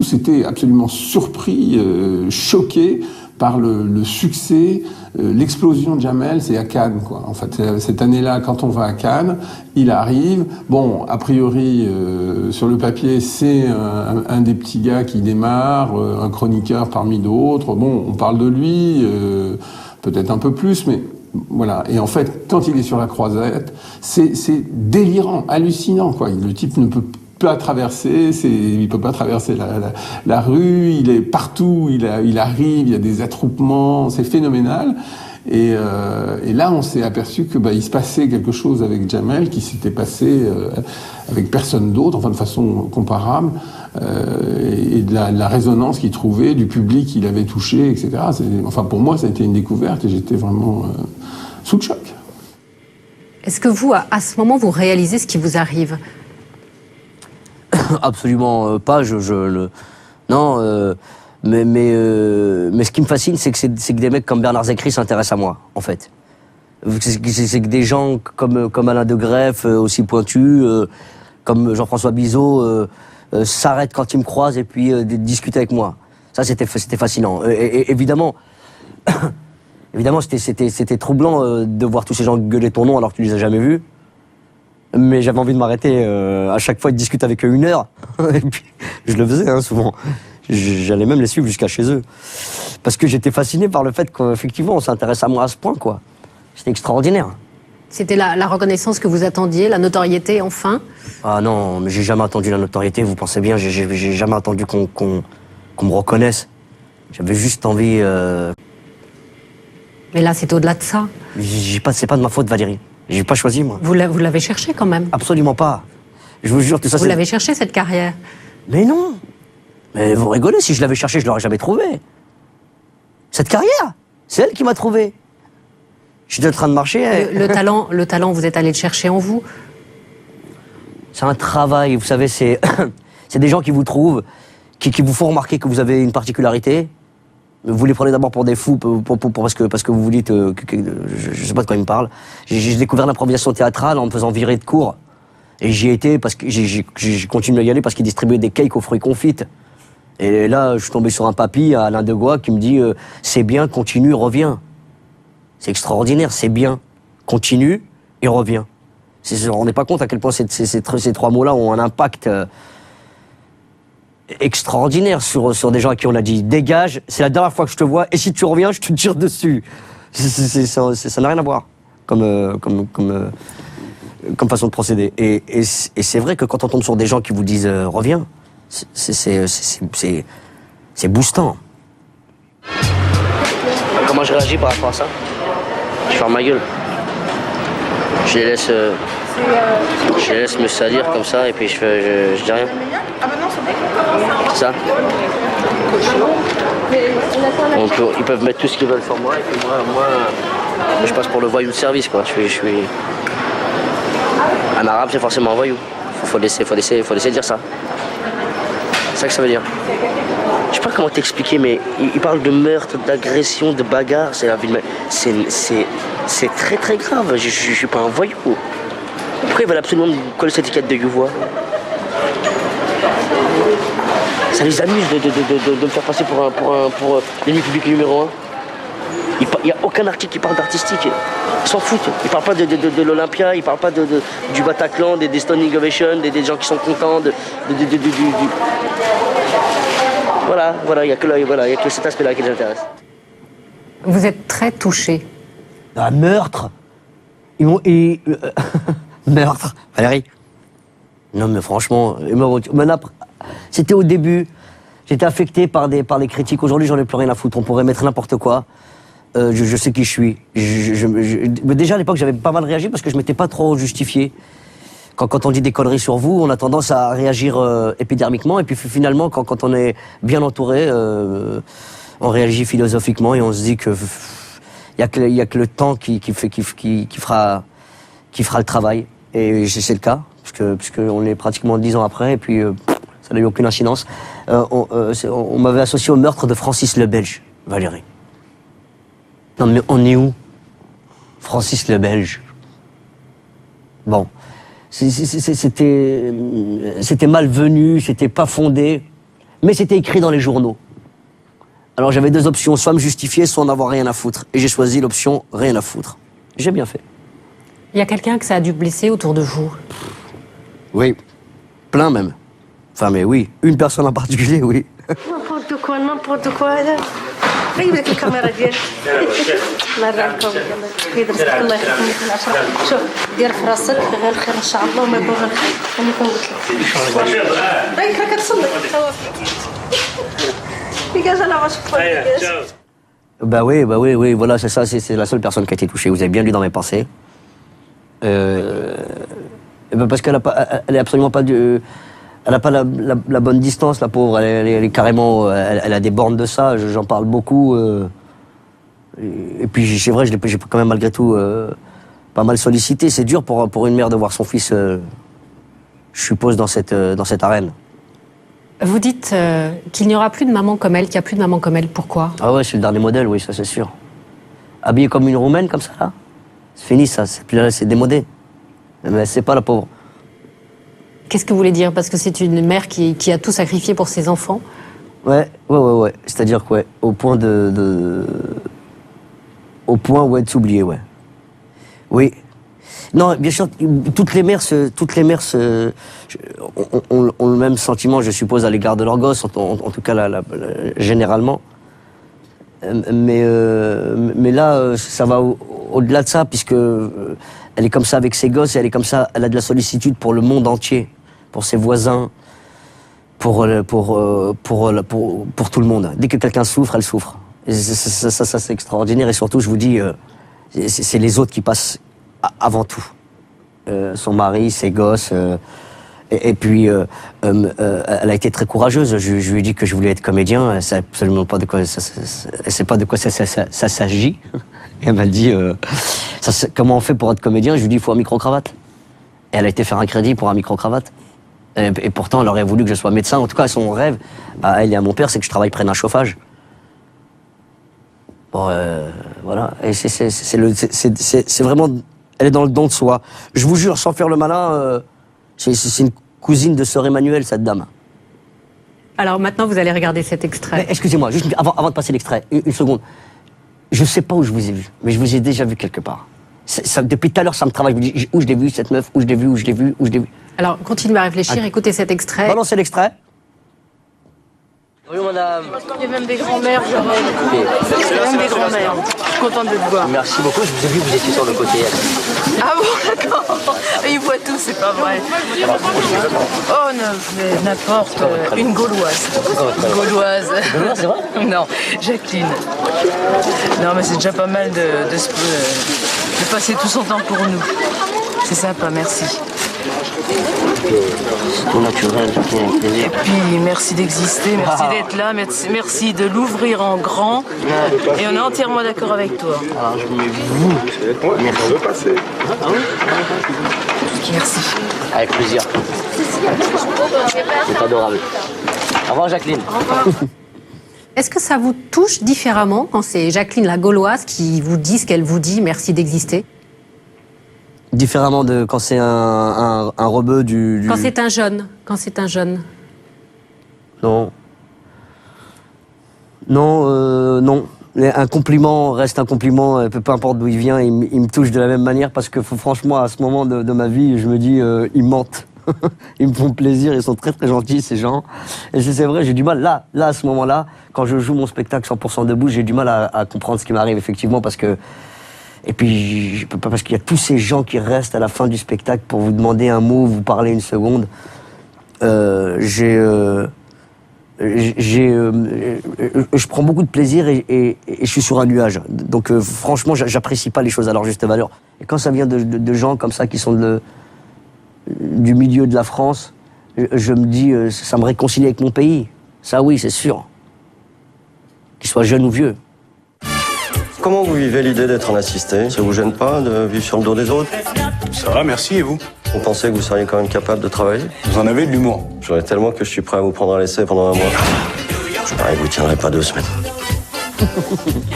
tous étaient absolument surpris, choqués par le succès, l'explosion de Jamel, c'est à Cannes, quoi. En fait, cette année-là, quand on va à Cannes, il arrive. Bon, a priori, sur le papier, c'est un des petits gars qui démarre, un chroniqueur parmi d'autres. Bon, on parle de lui, peut-être un peu plus, mais voilà. Et en fait, quand il est sur la croisette, c'est délirant, hallucinant, quoi. Le type ne peut pas traverser, il peut pas traverser la rue, il est partout, il arrive, il y a des attroupements, c'est phénoménal. Et là, on s'est aperçu que il se passait quelque chose avec Jamel qui s'était passé avec personne d'autre, enfin de façon comparable, et de la résonance qu'il trouvait, du public qu'il avait touché, etc. Enfin, pour moi, ça a été une découverte et j'étais vraiment sous le choc. Est-ce que vous, à ce moment, vous réalisez ce qui vous arrive ? Absolument pas. Non. Mais ce qui me fascine, c'est que des mecs comme Bernard Zecri s'intéressent à moi, en fait. C'est que des gens comme Alain de Greff, aussi pointus, comme Jean-François Bizot, s'arrêtent quand ils me croisent et puis discutent avec moi. Ça, c'était fascinant. Et évidemment, c'était troublant de voir tous ces gens gueuler ton nom alors que tu les as jamais vus. Mais j'avais envie de m'arrêter à chaque fois de discuter avec eux 1 heure. Et puis, je le faisais souvent. J'allais même les suivre jusqu'à chez eux. Parce que j'étais fasciné par le fait qu'effectivement, on s'intéresse à moi à ce point, quoi. C'était extraordinaire. C'était la reconnaissance que vous attendiez, la notoriété, enfin ? Ah non, mais j'ai jamais attendu la notoriété, vous pensez bien, j'ai jamais attendu qu'on me reconnaisse. J'avais juste envie... Mais là, c'est au-delà de ça. C'est pas de ma faute, Valérie. J'ai pas choisi, moi. Vous l'avez cherché, quand même. Absolument pas. Je vous jure, tout ça, Vous l'avez cherché, cette carrière. Mais non. Mais vous rigolez, si je l'avais cherché, je l'aurais jamais trouvé. Cette carrière, c'est elle qui m'a trouvé. J'étais en train de marcher. Le talent, vous êtes allé le chercher en vous. C'est un travail, vous savez, c'est des gens qui vous trouvent, qui vous font remarquer que vous avez une particularité. Vous les prenez d'abord pour des fous parce que vous vous dites je sais pas de quoi ils me parlent. J'ai découvert l'improvisation théâtrale en me faisant virer de cours. Et j'y ai été parce que j'ai continué à y aller parce qu'ils distribuaient des cakes aux fruits confits. Et là, je suis tombé sur un papy, Alain de Gois, qui me dit c'est bien, continue, reviens. C'est extraordinaire, c'est bien, continue et reviens. On ne se rendait pas compte à quel point ces 3 mots-là ont un impact extraordinaire sur des gens à qui on a dit dégage, c'est la dernière fois que je te vois et si tu reviens, je te tire dessus. Ça n'a rien à voir comme façon de procéder. Et c'est vrai que quand on tombe sur des gens qui vous disent reviens, c'est boostant. Comment je réagis par rapport à ça? Je ferme ma gueule. Je les laisse me salir comme ça et puis je dis rien. C'est ça. Ils peuvent mettre tout ce qu'ils veulent sur moi et puis moi je passe pour le voyou de service, quoi. Je suis... Un arabe, c'est forcément un voyou. Faut laisser dire ça. C'est ça que ça veut dire. Je sais pas comment t'expliquer, mais il parle de meurtre, d'agression, de bagarre. C'est la vie de... C'est très très grave. Je suis pas un voyou. Pourquoi ils veulent absolument me coller cette étiquette de youvois? Ça les amuse de me faire passer pour l'ennemi public numéro 1. Il n'y a aucun article qui parle d'artistique. Ils s'en foutent. Ils ne parlent pas de l'Olympia, ils ne parlent pas du Bataclan, des standing ovations, des gens qui sont contents, Voilà, il n'y a que cet aspect-là qui les intéresse. Vous êtes très touché. Un meurtre. Meurtre. Valérie. Non, mais franchement, c'était au début. J'étais affecté par des critiques. Aujourd'hui, j'en ai plus rien à foutre. On pourrait mettre n'importe quoi. Je sais qui je suis. Mais déjà, à l'époque, j'avais pas mal réagi parce que je m'étais pas trop justifié. Quand on dit des conneries sur vous, on a tendance à réagir épidermiquement. Et puis finalement, quand on est bien entouré, on réagit philosophiquement et on se dit que il y a que le temps qui fera le travail. Et c'est le cas, puisque on est pratiquement 10 ans après, et puis ça n'a eu aucune incidence. On m'avait associé au meurtre de Francis le Belge, Valérie. Non mais on est où? Francis le Belge. Bon, c'était malvenu, c'était pas fondé. Mais c'était écrit dans les journaux. Alors j'avais 2 options, soit me justifier, soit en avoir rien à foutre. Et j'ai choisi l'option rien à foutre. J'ai bien fait. Il y a quelqu'un que ça a dû blesser autour de vous? Oui, plein même. Enfin mais oui, une personne en particulier, oui. n'importe quoi هذا غير لك الكاميرا ديالك الله يرحمكم يدرسك الله يخليك من العشرة شوف دير في راسك غير الخير ان شاء الله وما يكون غير الخير انا كنقول لك راك كتصلي dégage la vache dégage. Bah oui, voilà, c'est ça, c'est la seule personne qui a été touchée. Vous avez bien lu dans mes pensées. Parce qu'elle est absolument pas elle n'a pas la bonne distance, la pauvre. Elle est carrément, elle a des bornes de ça. J'en parle beaucoup. Et puis c'est vrai, j'ai quand même malgré tout pas mal sollicité. C'est dur pour une mère de voir son fils, je suppose, dans cette arène. Vous dites qu'il n'y aura plus de maman comme elle, qu'il n'y a plus de maman comme elle. Pourquoi? Ah ouais, c'est le dernier modèle, oui, ça c'est sûr. Habillée comme une Roumaine, comme ça, là. C'est fini, ça. C'est démodé. Mais c'est pas la pauvre. Qu'est-ce que vous voulez dire? Parce que c'est une mère qui a tout sacrifié pour ses enfants. Ouais. C'est-à-dire que, ouais, au point où être oubliée, ouais. Oui. Non, bien sûr, toutes les mères ont le même sentiment, je suppose, à l'égard de leurs gosses, en tout cas, généralement. Mais là, ça va au-delà de ça, puisque elle est comme ça avec ses gosses, et elle est comme ça, elle a de la sollicitude pour le monde entier, pour ses voisins, pour tout le monde. Dès que quelqu'un souffre, elle souffre. Et ça c'est extraordinaire, et surtout, je vous dis, c'est les autres qui passent avant tout. Son mari, ses gosses, et puis elle a été très courageuse. Je lui ai dit que je voulais être comédien. Elle sait absolument pas de quoi elle sait pas de quoi ça s'agit. Et elle m'a dit comment on fait pour être comédien. Je lui ai dit il faut un micro-cravate. Et elle a été faire un crédit pour un micro-cravate. Et pourtant, elle aurait voulu que je sois médecin. En tout cas, son rêve, à elle et à mon père, c'est que je travaille près d'un chauffage. Bon, voilà. Et c'est vraiment. Elle est dans le don de soi. Je vous jure, sans faire le malin, c'est une cousine de sœur Emmanuel, cette dame. Alors maintenant, vous allez regarder cet extrait. Excusez-moi, juste avant de passer l'extrait, une seconde. Je sais pas où je vous ai vu, mais je vous ai déjà vu quelque part. Depuis tout à l'heure, ça me travaille. Je me dis, où je l'ai vu, cette meuf, où je l'ai vu. Alors, continuez à réfléchir, écoutez cet extrait. Balancez l'extrait. Bonjour madame. Il y a même des grands-mères, il y a même des grands-mères. Je suis contente de te voir. Merci beaucoup, je vous ai vu, vous étiez sur le côté. Ah bon, d'accord. Ils voient tout, c'est pas vrai. Oh non, mais n'importe. Une Gauloise. Une Gauloise. C'est vrai? Non, Jacqueline. Non, mais c'est déjà pas mal de passer tout son temps pour nous. C'est sympa, merci. C'est tout naturel, tout est plaisir. Et puis, merci d'exister, merci d'être là, merci de l'ouvrir en grand. Et on est entièrement d'accord avec toi. Alors, je mets vous. Merci. Merci. Avec plaisir. C'est adorable. Au revoir, Jacqueline. Au revoir. Est-ce que ça vous touche différemment quand c'est Jacqueline la Gauloise qui vous dit ce qu'elle vous dit, merci d'exister? Différemment de quand c'est un rebeu du... Quand c'est un jeune. Non. Non. Un compliment reste un compliment, peu importe d'où il vient, il me touche de la même manière parce que franchement, à ce moment de ma vie, je me dis, ils mentent. Ils me font plaisir, ils sont très très gentils ces gens. Et c'est vrai, j'ai du mal, là, à ce moment-là, quand je joue mon spectacle 100% debout, j'ai du mal à comprendre ce qui m'arrive effectivement parce que... Et puis, je peux pas, parce qu'il y a tous ces gens qui restent à la fin du spectacle pour vous demander un mot, vous parler une seconde. Je prends beaucoup de plaisir et je suis sur un nuage. Donc, franchement, j'apprécie pas les choses à leur juste valeur. Et quand ça vient de gens comme ça qui sont du milieu de la France, je me dis, ça me réconcilie avec mon pays. Ça, oui, c'est sûr. Qu'ils soient jeunes ou vieux. Comment vous vivez l'idée d'être un assisté? Ça vous gêne pas de vivre sur le dos des autres? Ça va, merci, et vous? Vous pensez que vous seriez quand même capable de travailler? Vous en avez de l'humour. J'en ai tellement que je suis prêt à vous prendre à l'essai pendant un mois. Je parie que vous tiendrez pas 2 semaines.